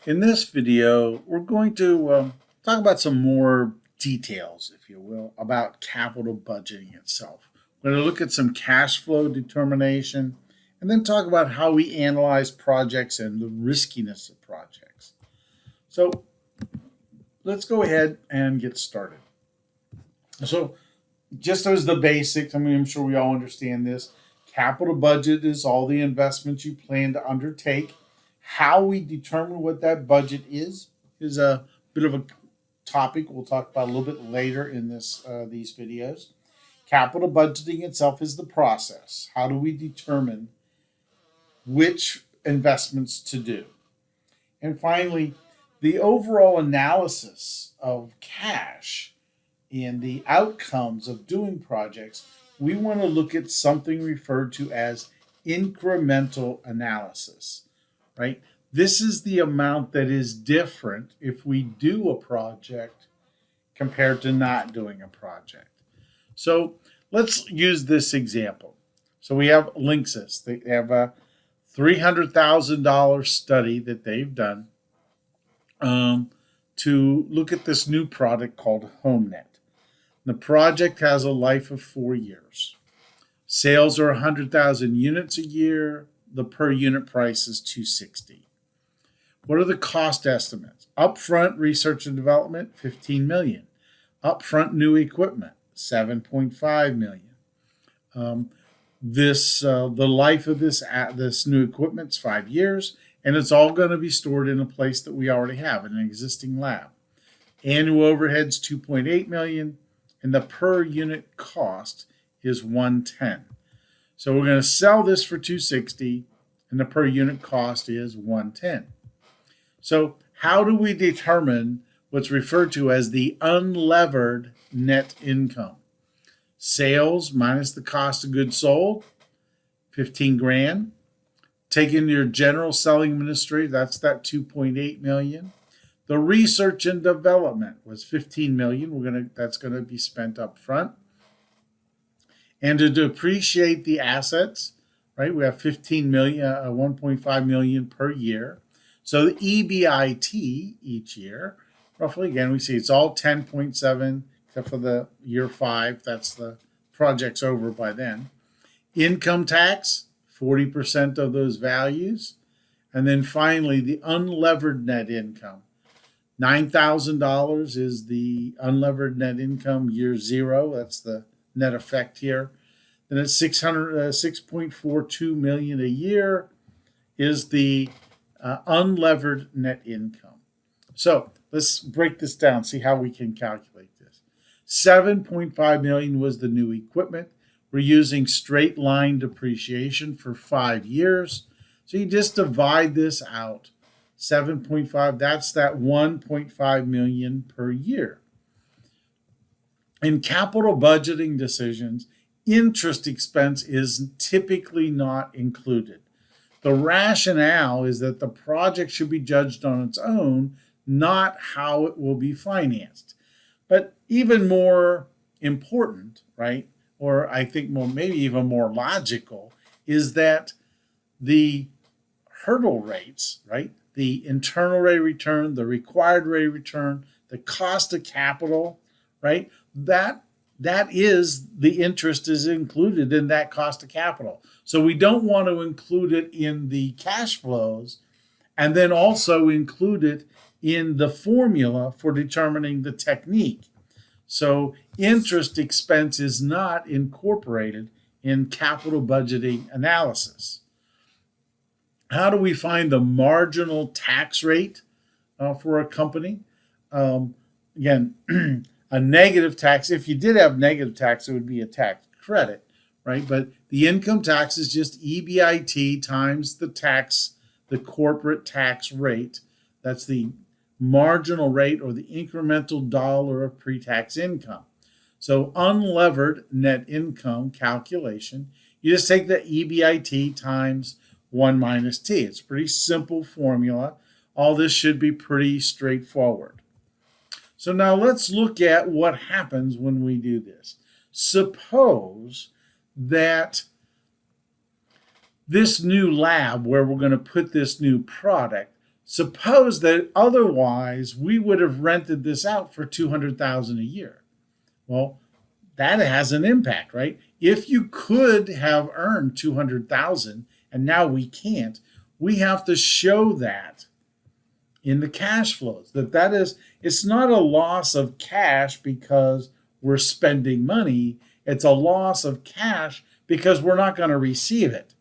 In this video, we're going to talk about some more details, if you will, about capital budgeting itself. We're going to look at some cash flow determination and then talk about how we analyze projects and the riskiness of projects. So let's go ahead and get started. So just as the basics, I'm sure we all understand this. Capital budget is all the investments you plan to undertake. How we determine what that budget is a bit of a topic we'll talk about a little bit later in these videos. Capital budgeting itself is the process. How do we determine which investments to do? And finally, the overall analysis of cash and the outcomes of doing projects. We want to look at something referred to as incremental analysis. Right? This is the amount that is different if we do a project compared to not doing a project. So let's use this example. So we have Linksys. They have a $300,000 study that they've done to look at this new product called HomeNet. The project has a life of 4 years. Sales are 100,000 units a year. The per unit price is $260. What are the cost estimates? Upfront research and development, $15 million. Upfront new equipment, $7.5 million. The life of this new equipment is 5 years, and it's all going to be stored in a place that we already have, in an existing lab. Annual overheads, $2.8 million, and the per unit cost is $110. So we're going to sell this for $260, and the per unit cost is $110. So how do we determine what's referred to as the unlevered net income? Sales minus the cost of goods sold, 15 grand. Take in your general selling administrative, that's that 2.8 million. The research and development was 15 million. That's going to be spent up front. And to depreciate the assets, right, we have 15 million, 1.5 million per year. So the EBIT each year, roughly, again, we see it's all 10.7, except for the year 5. That's the project's over by then. Income tax, 40% of those values. And then finally, the unlevered net income. $9,000 is the unlevered net income year 0. That's the net effect here. Then it's 6.42 million a year is the unlevered net income. So let's break this down, see how we can calculate this. 7.5 million was the new equipment. We're using straight line depreciation for 5 years. So you just divide this out. 7.5, that's that 1.5 million per year. In capital budgeting decisions, interest expense is typically not included. The rationale is that the project should be judged on its own, not how it will be financed. But even more important, right, or I think maybe even more logical, is that the hurdle rates, right, the internal rate of return, the required rate of return, the cost of capital, right, that is the interest is included in that cost of capital. So we don't want to include it in the cash flows and then also include it in the formula for determining the technique. So interest expense is not incorporated in capital budgeting analysis. How do we find the marginal tax rate for a company? Again, a negative tax, if you did have negative tax, it would be a tax credit, right? But the income tax is just EBIT times the corporate tax rate. That's the marginal rate or the incremental dollar of pre-tax income. So unlevered net income calculation, you just take the EBIT times 1 minus T. It's a pretty simple formula. All this should be pretty straightforward. So now let's look at what happens when we do this. Suppose that this new lab where we're going to put this new product, Suppose that otherwise we would have rented this out for $200,000 a year. Well, that has an impact, right? If you could have earned $200,000 and now we can't, we have to show that in the cash flows. That is, it's not a loss of cash because we're spending money. It's a loss of cash because we're not going to receive it.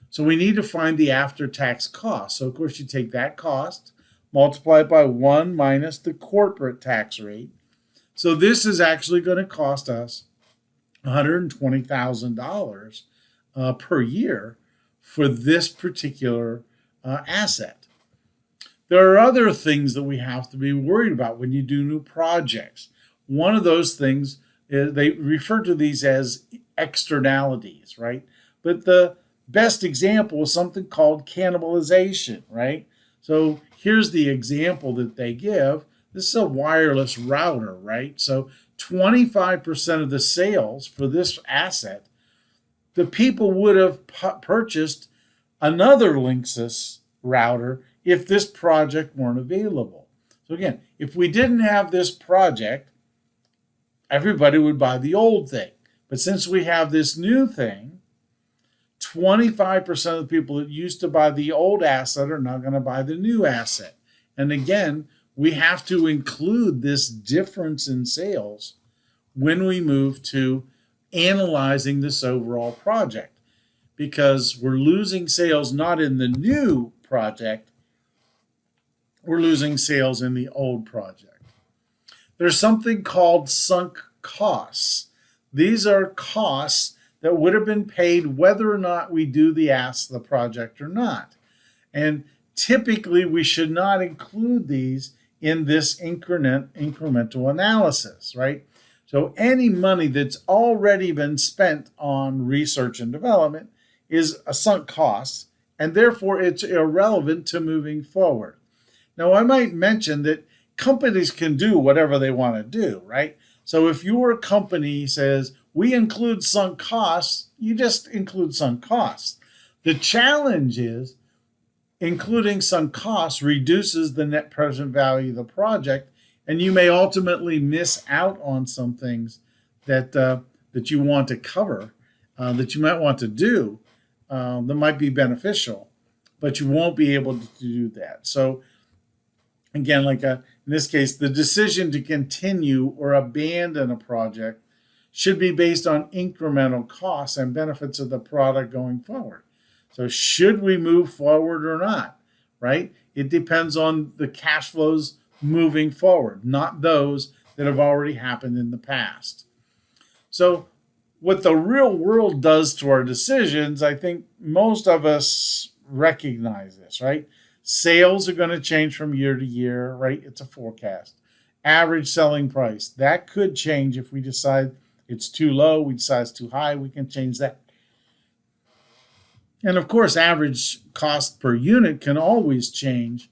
So we need to find the after-tax cost. So of course you take that cost, multiply it by 1 minus the corporate tax rate. So this is actually going to cost us $120,000 per year for this particular asset. There are other things that we have to be worried about when you do new projects. One of those things is they refer to these as externalities, right? But the best example is something called cannibalization, right? So here's the example that they give. This is a wireless router, right? So 25% of the sales for this asset, the people would have purchased another Linksys router if this project weren't available. So again, if we didn't have this project, everybody would buy the old thing. But since we have this new thing, 25% of the people that used to buy the old asset are now going to buy the new asset. And again, we have to include this difference in sales when we move to analyzing this overall project, because we're losing sales not in the new project, we're losing sales in the old project. There's something called sunk costs. These are costs that would have been paid whether or not we do the project or not. And typically we should not include these in this incremental analysis, right? So any money that's already been spent on research and development is a sunk cost, and therefore it's irrelevant to moving forward. Now, I might mention that companies can do whatever they want to do, right? So if your company says, we include sunk costs, you just include sunk costs. The challenge is including sunk costs reduces the net present value of the project, and you may ultimately miss out on some things that that you want to cover, that you might want to do, that might be beneficial, but you won't be able to do that. So again, like in this case, the decision to continue or abandon a project should be based on incremental costs and benefits of the product going forward. So should we move forward or not, right? It depends on the cash flows moving forward, not those that have already happened in the past. So what the real world does to our decisions, I think most of us recognize this, right? Sales are going to change from year to year, right? It's a forecast. Average selling price, that could change if we decide it's too low, we decide it's too high, we can change that. And of course, average cost per unit can always change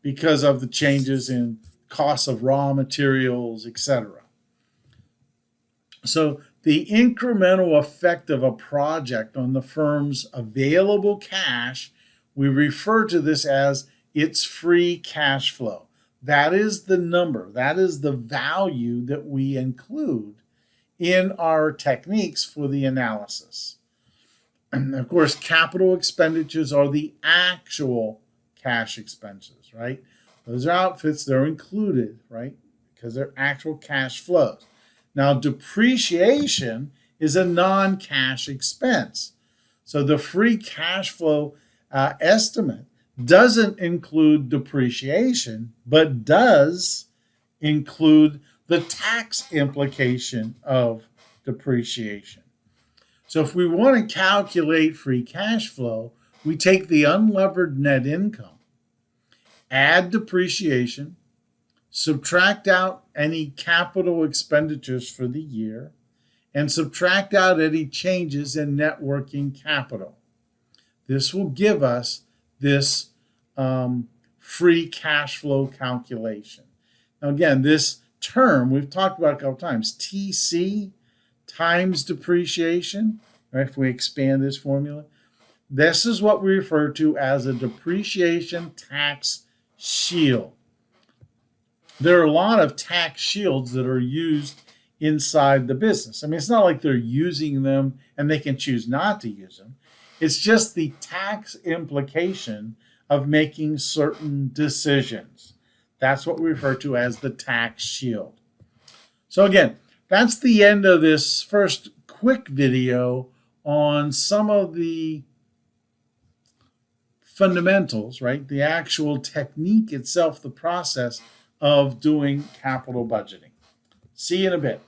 because of the changes in costs of raw materials, etc. So the incremental effect of a project on the firm's available cash, we refer to this as its free cash flow. That is the number, that is the value that we include in our techniques for the analysis. And of course, capital expenditures are the actual cash expenses, right? Those are outfits, they're included, right? Because they're actual cash flows. Now, depreciation is a non-cash expense. So the free cash flow estimate doesn't include depreciation, but does include the tax implication of depreciation. So if we want to calculate free cash flow, we take the unlevered net income, add depreciation, subtract out any capital expenditures for the year, and subtract out any changes in net working capital. This will give us this free cash flow calculation. Now again, this term we've talked about a couple times, TC times depreciation, right? If we expand this formula, This is what we refer to as a depreciation tax shield. There are a lot of tax shields that are used inside the business. I mean, it's not like they're using them and they can choose not to use them. It's just the tax implication of making certain decisions. That's what we refer to as the tax shield. So again, that's the end of this first quick video on some of the fundamentals, right? The actual technique itself, the process of doing capital budgeting. See you in a bit.